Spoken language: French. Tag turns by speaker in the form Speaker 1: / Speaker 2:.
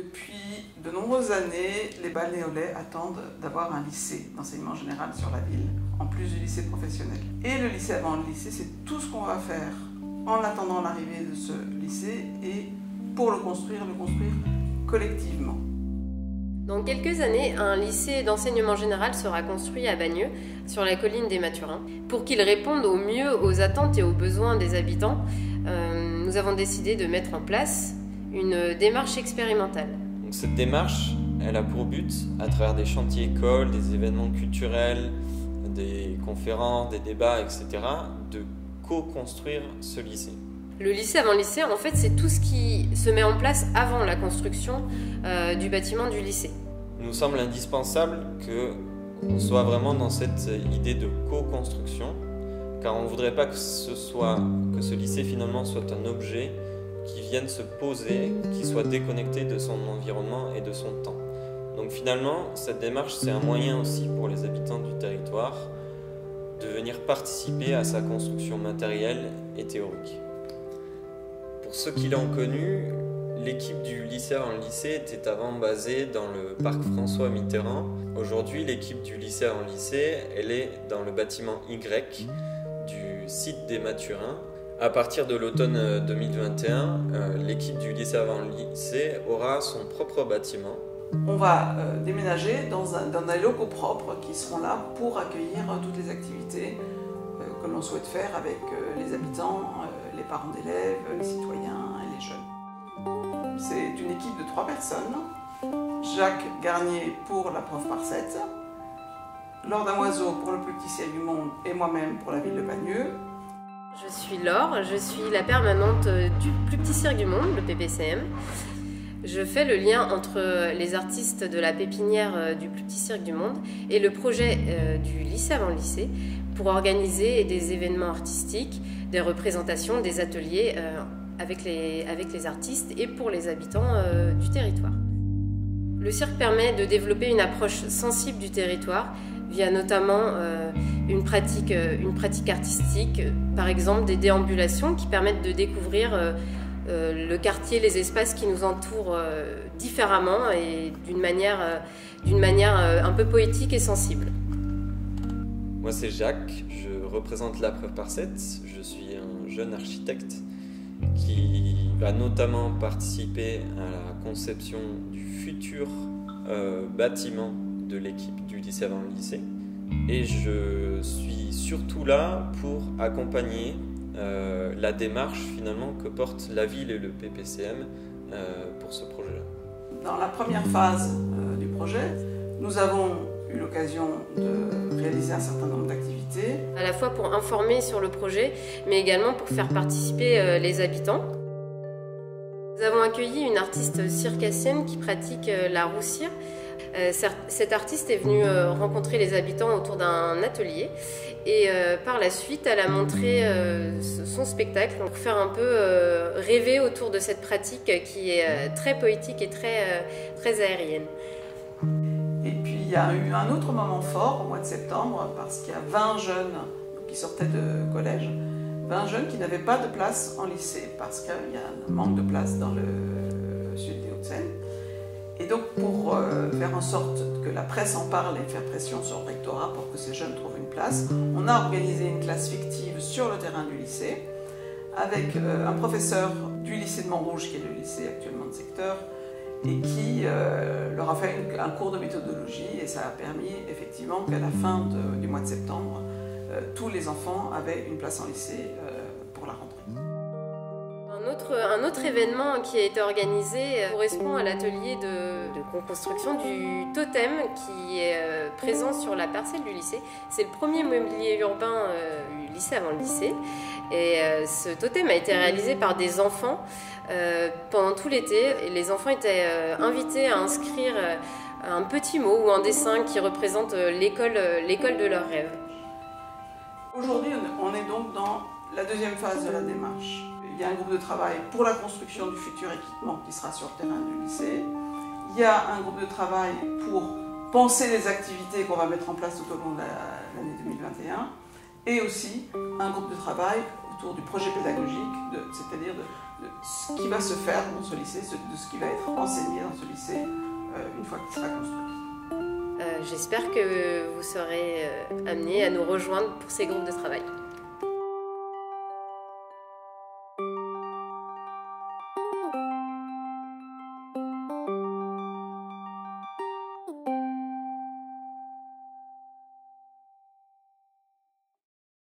Speaker 1: Depuis de nombreuses années, les Balnéolais attendent d'avoir un lycée d'enseignement général sur la ville, en plus du lycée professionnel. Et le lycée avant le lycée, c'est tout ce qu'on va faire en attendant l'arrivée de ce lycée et pour le construire collectivement.
Speaker 2: Dans quelques années, un lycée d'enseignement général sera construit à Bagneux, sur la colline des Mathurins. Pour qu'il réponde au mieux aux attentes et aux besoins des habitants, nous avons décidé de mettre en place une démarche expérimentale.
Speaker 3: Donc cette démarche, elle a pour but, à travers des chantiers écoles, des événements culturels, des conférences, des débats, etc., de co-construire ce lycée.
Speaker 2: Le lycée avant le lycée, en fait, c'est tout ce qui se met en place avant la construction du bâtiment du lycée.
Speaker 3: Il nous semble indispensable qu'on soit vraiment dans cette idée de co-construction, car on ne voudrait pas que ce lycée finalement soit un objet qui vienne se poser, qui soit déconnecté de son environnement et de son temps. Donc finalement, cette démarche, c'est un moyen aussi pour les habitants du territoire de venir participer à sa construction matérielle et théorique. Pour ceux qui l'ont connu, l'équipe du lycée avant le lycée était avant basée dans le parc François Mitterrand. Aujourd'hui, l'équipe du lycée avant le lycée, elle est dans le bâtiment Y du site des Mathurins. À partir de l'automne 2021, l'équipe du lycée avant le lycée aura son propre bâtiment.
Speaker 1: On va déménager dans des locaux propres qui seront là pour accueillir toutes les activités que l'on souhaite faire avec les habitants, les parents d'élèves, les citoyens et les jeunes. C'est une équipe de 3 personnes. Jacques Garnier pour la prof par 7, Laure Damoiseau pour le plus petit cirque du monde et moi-même pour la ville de Bagneux.
Speaker 2: Je suis Laure, je suis la permanente du plus petit cirque du monde, le PPCM. Je fais le lien entre les artistes de la pépinière du plus petit cirque du monde et le projet du lycée avant le lycée pour organiser des événements artistiques, des représentations, des ateliers avec les artistes et pour les habitants du territoire. Le cirque permet de développer une approche sensible du territoire via notamment une pratique artistique, par exemple des déambulations qui permettent de découvrir le quartier, les espaces qui nous entourent différemment et d'une manière un peu poétique et sensible.
Speaker 3: Moi c'est Jacques, je représente la preuve par 7, je suis un jeune architecte qui va notamment participer à la conception du futur bâtiment de l'équipe du lycée avant le lycée. Et je suis surtout là pour accompagner la démarche finalement que porte la ville et le PPCM pour ce projet-là.
Speaker 1: Dans la première phase du projet, nous avons eu l'occasion de réaliser un certain nombre d'activités.
Speaker 2: À la fois pour informer sur le projet, mais également pour faire participer les habitants. Nous avons accueilli une artiste circassienne qui pratique la roue cire. Cette artiste est venue rencontrer les habitants autour d'un atelier et par la suite elle a montré son spectacle pour faire un peu rêver autour de cette pratique qui est très poétique et très aérienne.
Speaker 1: Et puis il y a eu un autre moment fort au mois de septembre parce qu'il y a 20 jeunes qui sortaient de collège, 20 jeunes qui n'avaient pas de place en lycée parce qu'il y a un manque de place dans le sud des Hauts-de-Seine. Et donc pour faire en sorte que la presse en parle et faire pression sur le rectorat pour que ces jeunes trouvent une place, on a organisé une classe fictive sur le terrain du lycée avec un professeur du lycée de Montrouge, qui est le lycée actuellement de secteur, et qui leur a fait un cours de méthodologie et ça a permis effectivement qu'à la fin du mois de septembre, tous les enfants avaient une place en lycée pour la rentrée.
Speaker 2: Un autre événement qui a été organisé correspond à l'atelier de construction du totem qui est présent sur la parcelle du lycée. C'est le premier mobilier urbain du lycée avant le lycée. Et ce totem a été réalisé par des enfants pendant tout l'été. Et les enfants étaient invités à inscrire un petit mot ou un dessin qui représente l'école de leurs rêves.
Speaker 1: Aujourd'hui, on est donc dans la deuxième phase de la démarche. Il y a un groupe de travail pour la construction du futur équipement qui sera sur le terrain du lycée. Il y a un groupe de travail pour penser les activités qu'on va mettre en place tout au long de l'année 2021. Et aussi un groupe de travail autour du projet pédagogique, c'est-à-dire ce qui va se faire dans ce lycée, de ce qui va être enseigné dans ce lycée une fois qu'il sera construit.
Speaker 2: J'espère que vous serez amenés à nous rejoindre pour ces groupes de travail.